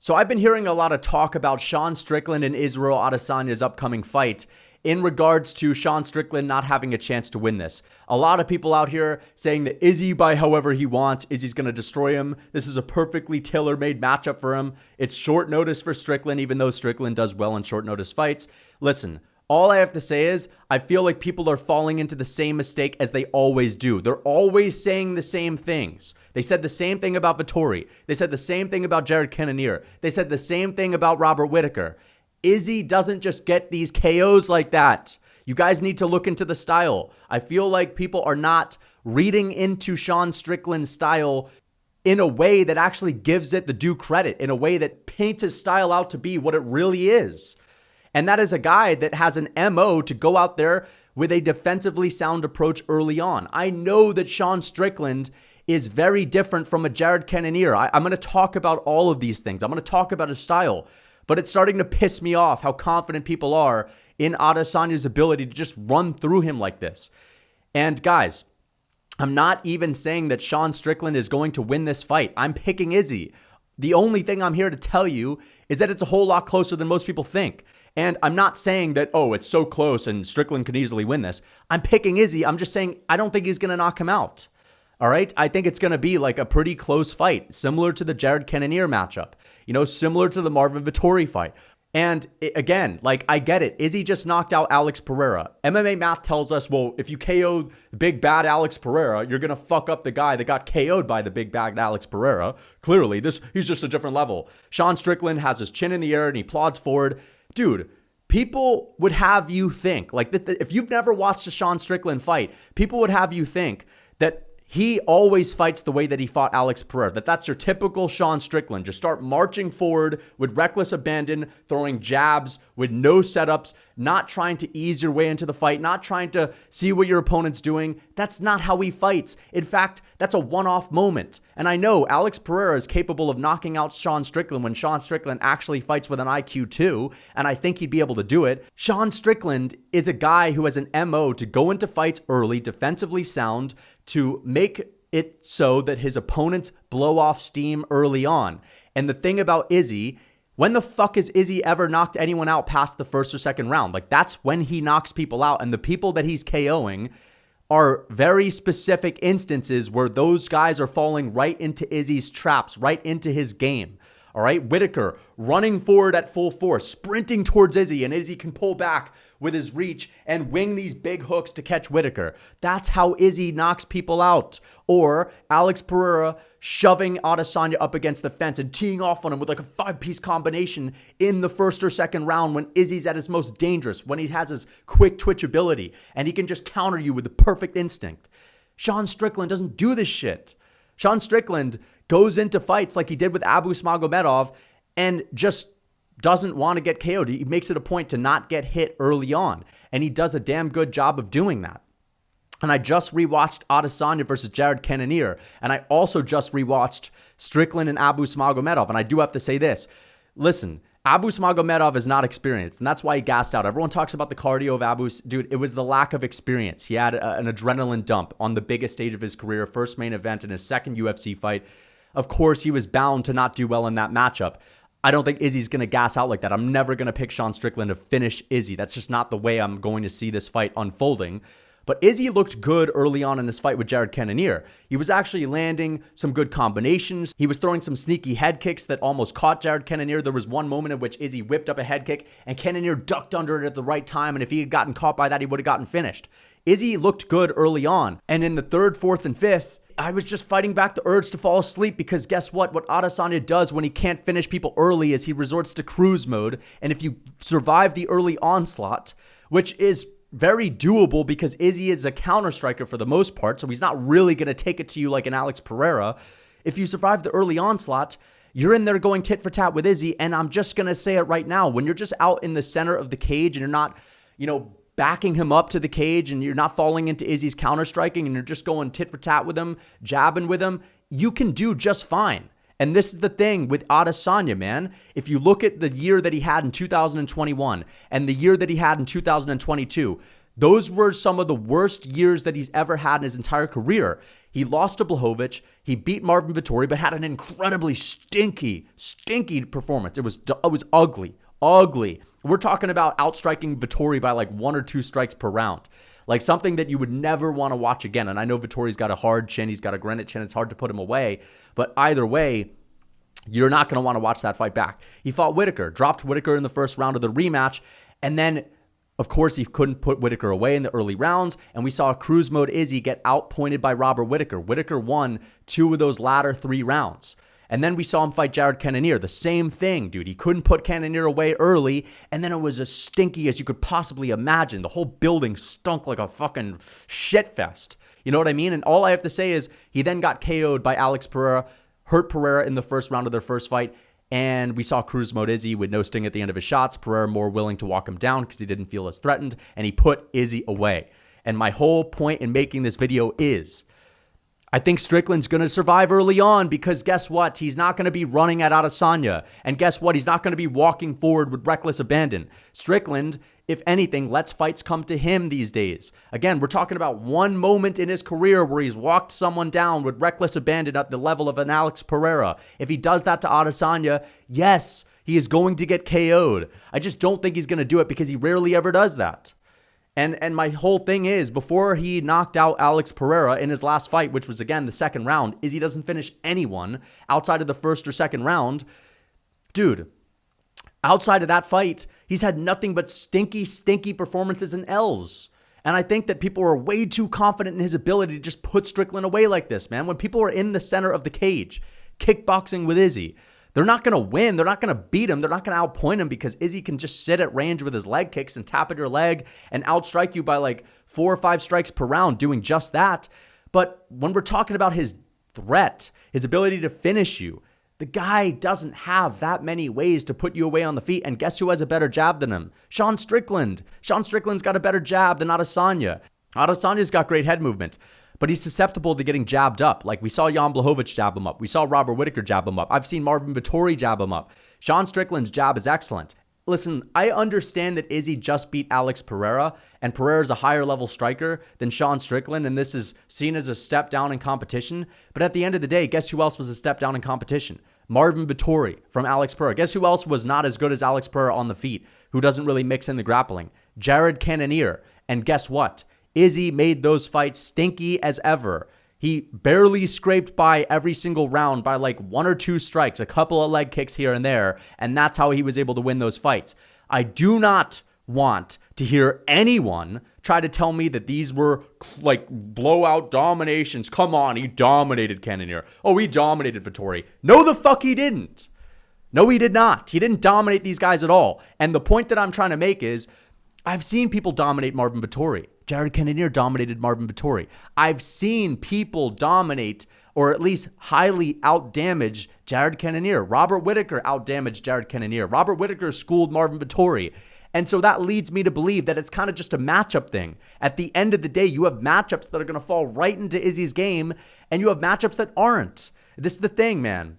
So I've been hearing a lot of talk about Sean Strickland and Israel Adesanya's upcoming fight in regards to Sean Strickland not having a chance to win this. A lot of people out here saying that Izzy, by however he wants, Izzy's going to destroy him. This is a perfectly tailor-made matchup for him. It's short notice for Strickland, even though Strickland does well in short notice fights. Listen, all I have to say is I feel like people are falling into the same mistake as they always do. They're always saying the same things. They said the same thing about Vettori. They said the same thing about Jared Cannonier. They said the same thing about Robert Whittaker. Izzy doesn't just get these KOs like that. You guys need to look into the style. I feel like people are not reading into Sean Strickland's style in a way that actually gives it the due credit, in a way that paints his style out to be what it really is. And that is a guy that has an MO to go out there with a defensively sound approach early on. I know that Sean Strickland is very different from a Jared Cannonier. I'm going to talk about all of these things. I'm going to talk about his style. But it's starting to piss me off how confident people are in Adesanya's ability to just run through him like this. And guys, I'm not even saying that Sean Strickland is going to win this fight. I'm picking Izzy. The only thing I'm here to tell you is that it's a whole lot closer than most people think. And I'm not saying that, oh, it's so close and Strickland can easily win this. I'm picking Izzy. I'm just saying I don't think he's going to knock him out. All right? I think it's going to be like a pretty close fight, similar to the Jared Cannonier matchup. Similar to the Marvin Vettori fight. And again, I get it. Izzy just knocked out Alex Pereira. MMA math tells us, well, if you KO big bad Alex Pereira, you're going to fuck up the guy that got KO'd by the big bad Alex Pereira. Clearly, he's just a different level. Sean Strickland has his chin in the air and he plods forward. Dude, people would have you think, if you've never watched a Sean Strickland fight, people would have you think that he always fights the way that he fought Alex Pereira. That's your typical Sean Strickland. Just start marching forward with reckless abandon, throwing jabs with no setups, not trying to ease your way into the fight, not trying to see what your opponent's doing. That's not how he fights. In fact, that's a one-off moment. And I know Alex Pereira is capable of knocking out Sean Strickland when Sean Strickland actually fights with an IQ too, and I think he'd be able to do it. Sean Strickland is a guy who has an MO to go into fights early, defensively sound, to make it so that his opponents blow off steam early on. And the thing about Izzy, when the fuck has Izzy ever knocked anyone out past the first or second round? That's when he knocks people out. And the people that he's KOing are very specific instances where those guys are falling right into Izzy's traps, right into his game. All right, Whittaker running forward at full force, sprinting towards Izzy, and Izzy can pull back with his reach and wing these big hooks to catch Whittaker. That's how Izzy knocks people out. Or Alex Pereira shoving Adesanya up against the fence and teeing off on him with a 5-piece combination in the first or second round when Izzy's at his most dangerous, when he has his quick twitch ability, and he can just counter you with the perfect instinct. Sean Strickland doesn't do this shit. Sean Strickland goes into fights like he did with Abu Smagomedov and just doesn't want to get KO'd. He makes it a point to not get hit early on, and he does a damn good job of doing that. And I just rewatched Adesanya versus Jared Cannonier, and I also just rewatched Strickland and Abu Smagomedov, and I do have to say this. Listen, Abu Smagomedov is not experienced, and that's why he gassed out. Everyone talks about the cardio of Abu. Dude, it was the lack of experience. He had an adrenaline dump on the biggest stage of his career, first main event in his second UFC fight. Of course, he was bound to not do well in that matchup. I don't think Izzy's going to gas out like that. I'm never going to pick Sean Strickland to finish Izzy. That's just not the way I'm going to see this fight unfolding. But Izzy looked good early on in this fight with Jared Cannonier. He was actually landing some good combinations. He was throwing some sneaky head kicks that almost caught Jared Cannonier. There was one moment in which Izzy whipped up a head kick and Cannonier ducked under it at the right time. And if he had gotten caught by that, he would have gotten finished. Izzy looked good early on. And in the third, fourth, and fifth, I was just fighting back the urge to fall asleep because guess what? What Adesanya does when he can't finish people early is he resorts to cruise mode. And if you survive the early onslaught, which is very doable because Izzy is a counter striker for the most part, so he's not really going to take it to you like an Alex Pereira. If you survive the early onslaught, you're in there going tit for tat with Izzy, and I'm just going to say it right now. When you're just out in the center of the cage and you're not, backing him up to the cage and you're not falling into Izzy's counter striking and you're just going tit for tat with him, jabbing with him, you can do just fine. And this is the thing with Adesanya, man. If you look at the year that he had in 2021 and the year that he had in 2022, Those were some of the worst years that he's ever had in his entire career. He lost to Blachowicz. He beat Marvin Vettori, but had an incredibly stinky performance. It was ugly. We're talking about outstriking Vettori by like 1 or 2 strikes per round. Like something that you would never want to watch again. And I know Vettori's got a hard chin. He's got a granite chin. It's hard to put him away. But either way, you're not going to want to watch that fight back. He fought Whitaker, dropped Whitaker in the first round of the rematch. And then, of course, he couldn't put Whitaker away in the early rounds. And we saw cruise mode Izzy get outpointed by Robert Whitaker. Whitaker won 2 of those latter 3 rounds. And then we saw him fight Jared Cannonier. The same thing, dude. He couldn't put Cannonier away early. And then it was as stinky as you could possibly imagine. The whole building stunk like a fucking shit fest. You know what I mean? And all I have to say is he then got KO'd by Alex Pereira, hurt Pereira in the first round of their first fight. And we saw cruise mode Izzy with no sting at the end of his shots. Pereira more willing to walk him down because he didn't feel as threatened. And he put Izzy away. And my whole point in making this video is, I think Strickland's going to survive early on because guess what? He's not going to be running at Adesanya. And guess what? He's not going to be walking forward with reckless abandon. Strickland, if anything, lets fights come to him these days. Again, we're talking about one moment in his career where he's walked someone down with reckless abandon at the level of an Alex Pereira. If he does that to Adesanya, yes, he is going to get KO'd. I just don't think he's going to do it because he rarely ever does that. And my whole thing is, before he knocked out Alex Pereira in his last fight, which was, again, the second round, is he doesn't finish anyone outside of the first or second round. Dude, outside of that fight, he's had nothing but stinky performances and L's. And I think that people are way too confident in his ability to just put Strickland away like this, man. When people are in the center of the cage, kickboxing with Izzy, they're not going to win. They're not going to beat him. They're not going to outpoint him because Izzy can just sit at range with his leg kicks and tap at your leg and outstrike you by like 4 or 5 strikes per round doing just that. But when we're talking about his threat, his ability to finish you, the guy doesn't have that many ways to put you away on the feet. And guess who has a better jab than him? Sean Strickland. Sean Strickland's got a better jab than Adesanya. Adesanya's got great head movement, but he's susceptible to getting jabbed up. Like we saw Jan Blachowicz jab him up. We saw Robert Whitaker jab him up. I've seen Marvin Vettori jab him up. Sean Strickland's jab is excellent. Listen, I understand that Izzy just beat Alex Pereira, and Pereira's a higher level striker than Sean Strickland, and this is seen as a step down in competition. But at the end of the day, guess who else was a step down in competition? Marvin Vettori from Alex Pereira. Guess who else was not as good as Alex Pereira on the feet, who doesn't really mix in the grappling? Jared Cannonier. And guess what? Izzy made those fights stinky as ever. He barely scraped by every single round by like 1 or 2 strikes, a couple of leg kicks here and there, and that's how he was able to win those fights. I do not want to hear anyone try to tell me that these were like blowout dominations. Come on, he dominated Cannonier. Oh, he dominated Vettori. No, the fuck he didn't. No, he did not. He didn't dominate these guys at all. And the point that I'm trying to make is, I've seen people dominate Marvin Vettori. Jared Cannonier dominated Marvin Vettori. I've seen people dominate, or at least highly outdamage Jared Cannonier. Robert Whitaker outdamaged Jared Cannonier. Robert Whitaker schooled Marvin Vettori. And so that leads me to believe that it's kind of just a matchup thing. At the end of the day, you have matchups that are going to fall right into Izzy's game, and you have matchups that aren't. This is the thing, man.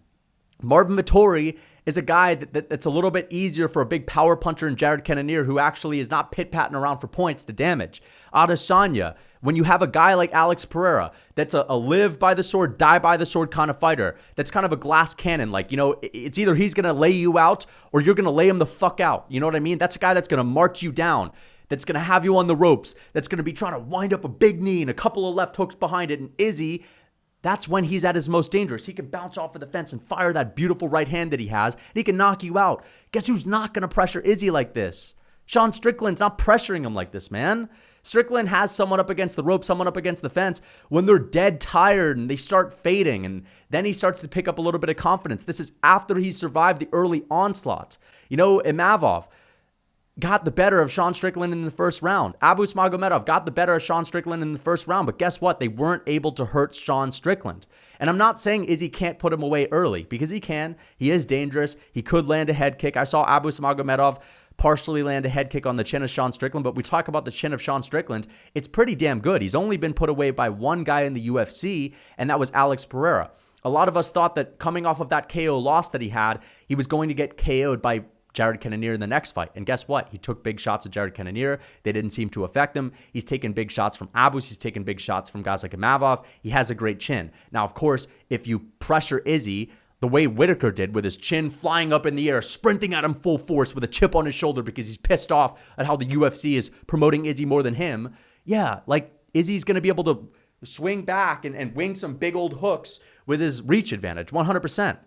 Marvin Vettori is a guy that's a little bit easier for a big power puncher in Jared Cannonier, who actually is not pit-patting around for points to damage. Adesanya, when you have a guy like Alex Pereira, that's a live by the sword, die by the sword kind of fighter, that's kind of a glass cannon. Like, you know, it's either he's going to lay you out or you're going to lay him the fuck out. You know what I mean? That's a guy that's going to march you down, that's going to have you on the ropes, that's going to be trying to wind up a big knee and a couple of left hooks behind it. And Izzy, that's when he's at his most dangerous. He can bounce off of the fence and fire that beautiful right hand that he has, and he can knock you out. Guess who's not going to pressure Izzy like this? Sean Strickland's not pressuring him like this, man. Strickland has someone up against the rope, someone up against the fence when they're dead tired and they start fading, and then he starts to pick up a little bit of confidence. This is after he survived the early onslaught. You know, Imavov got the better of Sean Strickland in the first round. Abu Smagomedov got the better of Sean Strickland in the first round, but guess what? They weren't able to hurt Sean Strickland. And I'm not saying Izzy can't put him away early, because he can. He is dangerous. He could land a head kick. I saw Abu Smagomedov partially land a head kick on the chin of Sean Strickland, but we talk about the chin of Sean Strickland, it's pretty damn good. He's only been put away by one guy in the UFC, and that was Alex Pereira. A lot of us thought that coming off of that KO loss that he had, he was going to get KO'd by Jared Cannonier in the next fight. And guess what? He took big shots at Jared Cannonier. They didn't seem to affect him. He's taken big shots from Abus. He's taken big shots from guys like Imavov. He has a great chin. Now, of course, if you pressure Izzy the way Whitaker did, with his chin flying up in the air, sprinting at him full force with a chip on his shoulder because he's pissed off at how the UFC is promoting Izzy more than him. Yeah, like Izzy's going to be able to swing back and wing some big old hooks with his reach advantage, 100%.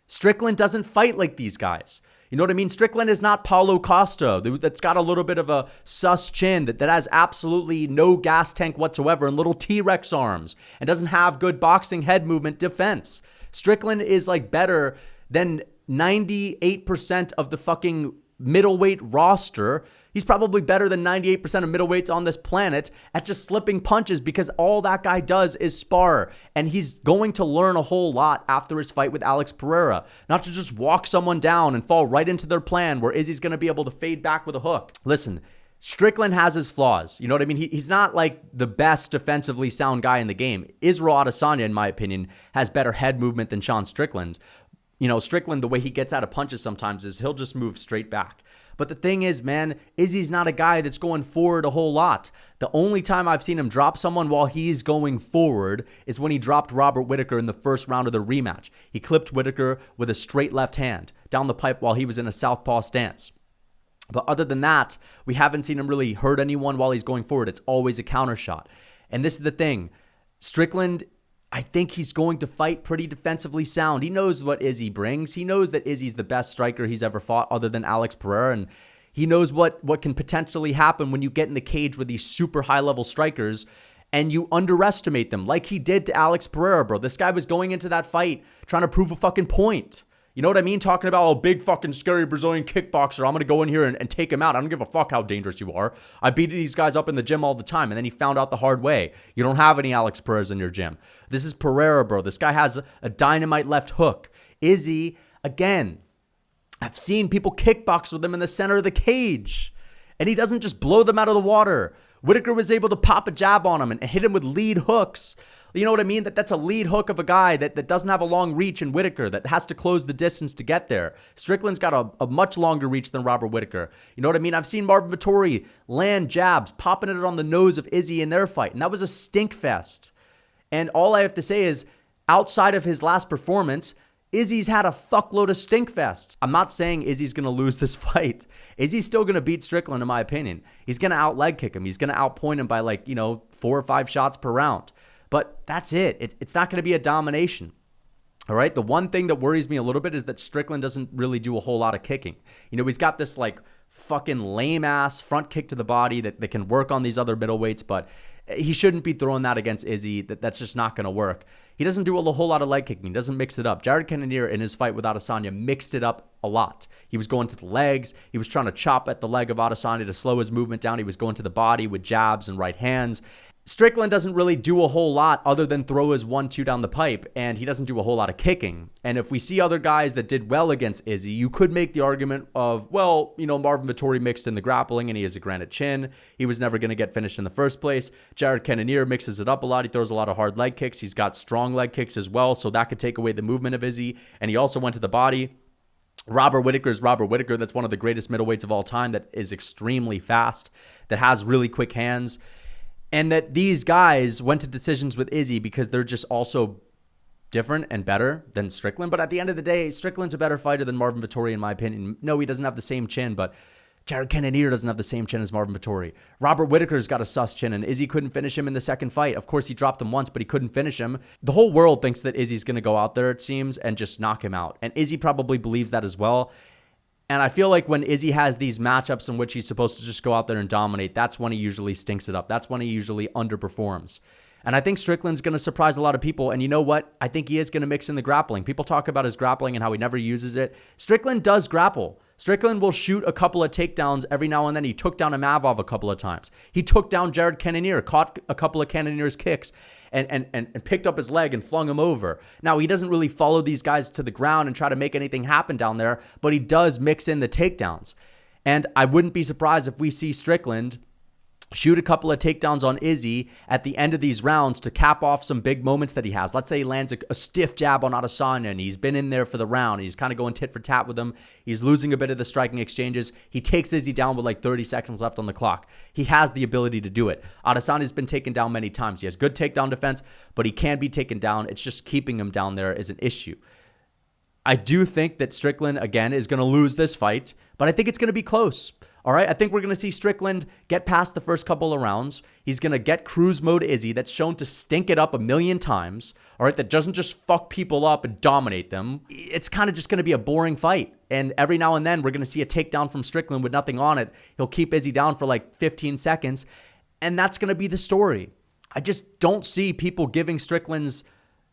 Strickland doesn't fight like these guys. You know what I mean? Strickland is not Paulo Costa, that's got a little bit of a sus chin, that has absolutely no gas tank whatsoever and little T-Rex arms and doesn't have good boxing head movement defense. Strickland is like better than 98% of the fucking middleweight roster. He's probably better than 98% of middleweights on this planet at just slipping punches, because all that guy does is spar. And he's going to learn a whole lot after his fight with Alex Pereira. Not to just walk someone down and fall right into their plan where Izzy's going to be able to fade back with a hook. Listen, Strickland has his flaws. You know what I mean? He's not like the best defensively sound guy in the game. Israel Adesanya, in my opinion, has better head movement than Sean Strickland. You know, Strickland, the way he gets out of punches sometimes is he'll just move straight back. But the thing is, man, Izzy's not a guy that's going forward a whole lot. The only time I've seen him drop someone while he's going forward is when he dropped Robert Whitaker in the first round of the rematch. He clipped Whitaker with a straight left hand down the pipe while he was in a southpaw stance. But other than that, we haven't seen him really hurt anyone while he's going forward. It's always a counter shot. And this is the thing. Strickland, I think he's going to fight pretty defensively sound. He knows what Izzy brings. He knows that Izzy's the best striker he's ever fought other than Alex Pereira. And he knows what can potentially happen when you get in the cage with these super high-level strikers and you underestimate them like he did to Alex Pereira, bro. This guy was going into that fight trying to prove a fucking point. You know what I mean? Talking about a big fucking scary Brazilian kickboxer. I'm going to go in here and take him out. I don't give a fuck how dangerous you are. I beat these guys up in the gym all the time. And then he found out the hard way. You don't have any Alex Pereiras in your gym. This is Pereira, bro. This guy has a dynamite left hook. Izzy, again, I've seen people kickbox with him in the center of the cage. And he doesn't just blow them out of the water. Whitaker was able to pop a jab on him and hit him with lead hooks. You know what I mean? That's a lead hook of a guy that doesn't have a long reach in Whitaker, that has to close the distance to get there. Strickland's got a much longer reach than Robert Whitaker. You know what I mean? I've seen Marvin Vettori land jabs, popping it on the nose of Izzy in their fight, and that was a stink fest. And all I have to say is, outside of his last performance, Izzy's had a fuckload of stink fests. I'm not saying Izzy's going to lose this fight. Izzy's still going to beat Strickland, in my opinion. He's going to out-leg kick him. He's going to outpoint him by 4 or 5 shots per round. But that's it. It's not going to be a domination. All right? The one thing that worries me a little bit is that Strickland doesn't really do a whole lot of kicking. You know, he's got this fucking lame-ass front kick to the body that can work on these other middleweights, but he shouldn't be throwing that against Izzy. That's just not going to work. He doesn't do a whole lot of leg kicking. He doesn't mix it up. Jared Cannonier in his fight with Adesanya mixed it up a lot. He was going to the legs. He was trying to chop at the leg of Adesanya to slow his movement down. He was going to the body with jabs and right hands. Strickland doesn't really do a whole lot other than throw his 1-2 down the pipe, and he doesn't do a whole lot of kicking. And if we see other guys that did well against Izzy, you could make the argument of, Marvin Vettori mixed in the grappling and he has a granite chin. He was never going to get finished in the first place. Jared Cannonier mixes it up a lot. He throws a lot of hard leg kicks. He's got strong leg kicks as well, so that could take away the movement of Izzy. And he also went to the body. Robert Whitaker is Robert Whitaker. That's one of the greatest middleweights of all time, that is extremely fast, that has really quick hands. And that these guys went to decisions with Izzy because they're just also different and better than Strickland. But at the end of the day, Strickland's a better fighter than Marvin Vettori, in my opinion. No, he doesn't have the same chin, but Jared Cannonier doesn't have the same chin as Marvin Vettori. Robert Whitaker's got a sus chin, and Izzy couldn't finish him in the second fight. Of course, he dropped him once, but he couldn't finish him. The whole world thinks that Izzy's going to go out there, it seems, and just knock him out. And Izzy probably believes that as well. And I feel like when Izzy has these matchups in which he's supposed to just go out there and dominate, that's when he usually stinks it up. That's when he usually underperforms. And I think Strickland's going to surprise a lot of people. And you know what? I think he is going to mix in the grappling. People talk about his grappling and how he never uses it. Strickland does grapple. Strickland will shoot a couple of takedowns every now and then. He took down Imavov a couple of times. He took down Jared Cannonier, caught a couple of Cannonier's kicks, and picked up his leg and flung him over. Now, he doesn't really follow these guys to the ground and try to make anything happen down there, but he does mix in the takedowns. And I wouldn't be surprised if we see Strickland shoot a couple of takedowns on Izzy at the end of these rounds to cap off some big moments that he has. Let's say he lands a stiff jab on Adesanya and he's been in there for the round. He's kind of going tit for tat with him. He's losing a bit of the striking exchanges. He takes Izzy down with like 30 seconds left on the clock. He has the ability to do it. Adesanya's been taken down many times. He has good takedown defense, but he can be taken down. It's just keeping him down there is an issue. I do think that Strickland, again, is going to lose this fight, but I think it's going to be close. All right, I think we're going to see Strickland get past the first couple of rounds. He's going to get cruise mode Izzy that's shown to stink it up a million times, all right, that doesn't just fuck people up and dominate them. It's kind of just going to be a boring fight. And every now and then we're going to see a takedown from Strickland with nothing on it. He'll keep Izzy down for like 15 seconds, and that's going to be the story. I just don't see people giving Strickland's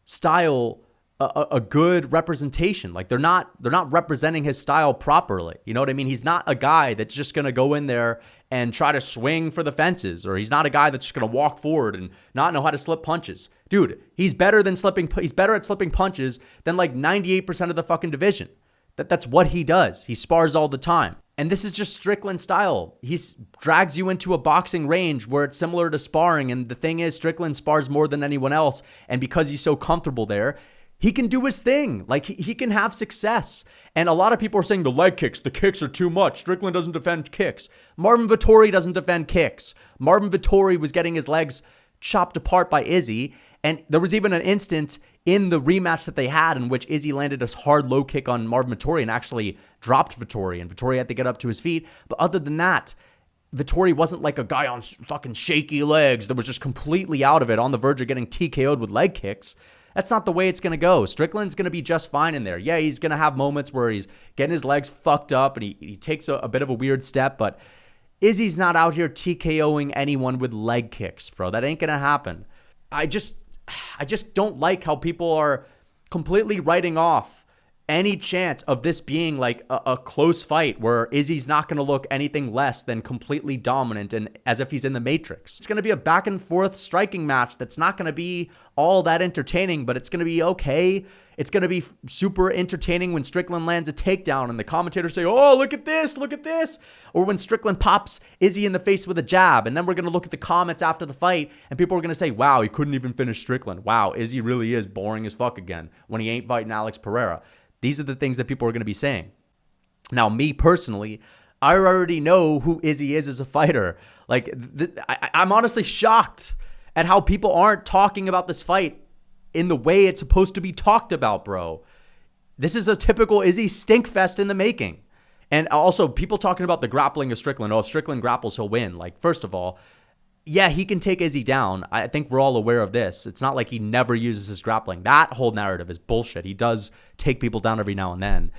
style a good representation. Like they're not representing his style properly. You know what I mean? He's not a guy that's just going to go in there and try to swing for the fences, or he's not a guy that's just going to walk forward and not know how to slip punches. Dude, he's better at slipping punches than like 98% of the fucking division. That's what he does. He spars all the time. And this is just Strickland style. He drags you into a boxing range where it's similar to sparring. And the thing is, Strickland spars more than anyone else. And because he's so comfortable there, he can do his thing. Like, he can have success. And a lot of people are saying the kicks are too much. Strickland doesn't defend kicks. Marvin Vettori doesn't defend kicks. Marvin Vettori was getting his legs chopped apart by Izzy. And there was even an instant in the rematch that they had in which Izzy landed a hard low kick on Marvin Vettori and actually dropped Vettori. And Vettori had to get up to his feet. But other than that, Vettori wasn't like a guy on fucking shaky legs that was just completely out of it, on the verge of getting TKO'd with leg kicks. That's not the way it's going to go. Strickland's going to be just fine in there. Yeah, he's going to have moments where he's getting his legs fucked up and he takes a bit of a weird step, but Izzy's not out here TKOing anyone with leg kicks, bro. That ain't going to happen. I just don't like how people are completely writing off any chance of this being like a close fight where Izzy's not going to look anything less than completely dominant and as if he's in the Matrix. It's going to be a back and forth striking match that's not going to be all that entertaining, but it's going to be okay. It's going to be super entertaining when Strickland lands a takedown and the commentators say, oh, look at this. Or when Strickland pops Izzy in the face with a jab. And then we're going to look at the comments after the fight and people are going to say, wow, he couldn't even finish Strickland. Wow, Izzy really is boring as fuck again when he ain't fighting Alex Pereira. These are the things that people are going to be saying. Now, me personally, I already know who Izzy is as a fighter. Like, I'm honestly shocked at how people aren't talking about this fight in the way it's supposed to be talked about, bro. This is a typical Izzy stinkfest in the making. And also, people talking about the grappling of Strickland. Oh, if Strickland grapples, he'll win. Like, first of all, yeah, he can take Izzy down. I think we're all aware of this. It's not like he never uses his grappling. That whole narrative is bullshit. He does take people down every now and then.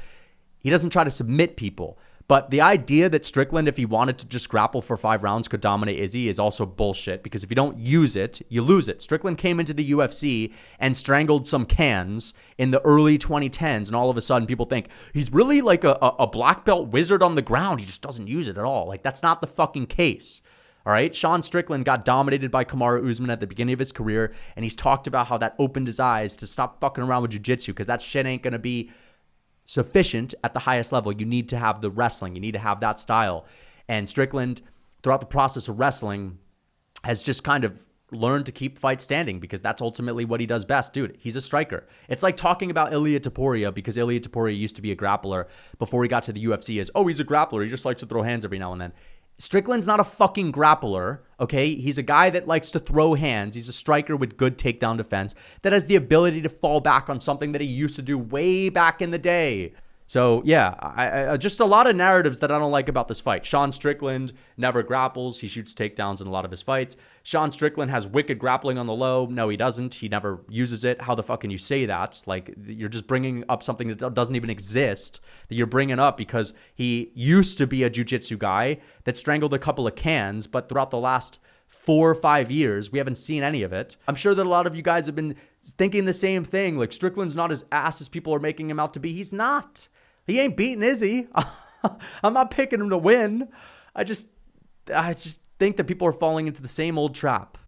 He doesn't try to submit people. But the idea that Strickland, if he wanted to just grapple for 5 rounds, could dominate Izzy is also bullshit, because if you don't use it, you lose it. Strickland came into the UFC and strangled some cans in the early 2010s, and all of a sudden people think he's really like a black belt wizard on the ground. He just doesn't use it at all. Like, that's not the fucking case. All right, Sean Strickland got dominated by Kamaru Usman at the beginning of his career, and he's talked about how that opened his eyes to stop fucking around with jiu-jitsu, because that shit ain't going to be sufficient at the highest level. You need to have the wrestling. You need to have that style. And Strickland, throughout the process of wrestling, has just kind of learned to keep fights standing, because that's ultimately what he does best. Dude, he's a striker. It's like talking about Ilia Topuria, because Ilia Topuria used to be a grappler before he got to the UFC, as, oh, he's a grappler. He just likes to throw hands every now and then. Strickland's not a fucking grappler, okay? He's a guy that likes to throw hands. He's a striker with good takedown defense that has the ability to fall back on something that he used to do way back in the day. So, yeah, I just a lot of narratives that I don't like about this fight. Sean Strickland never grapples. He shoots takedowns in a lot of his fights. Sean Strickland has wicked grappling on the low. No, he doesn't. He never uses it. How the fuck can you say that? Like, you're just bringing up something that doesn't even exist, that you're bringing up because he used to be a jiu-jitsu guy that strangled a couple of cans, but throughout the last 4 or 5 years, we haven't seen any of it. I'm sure that a lot of you guys have been thinking the same thing. Like, Strickland's not as ass as people are making him out to be. He's not. He ain't beating Izzy. I'm not picking him to win. I just think that people are falling into the same old trap.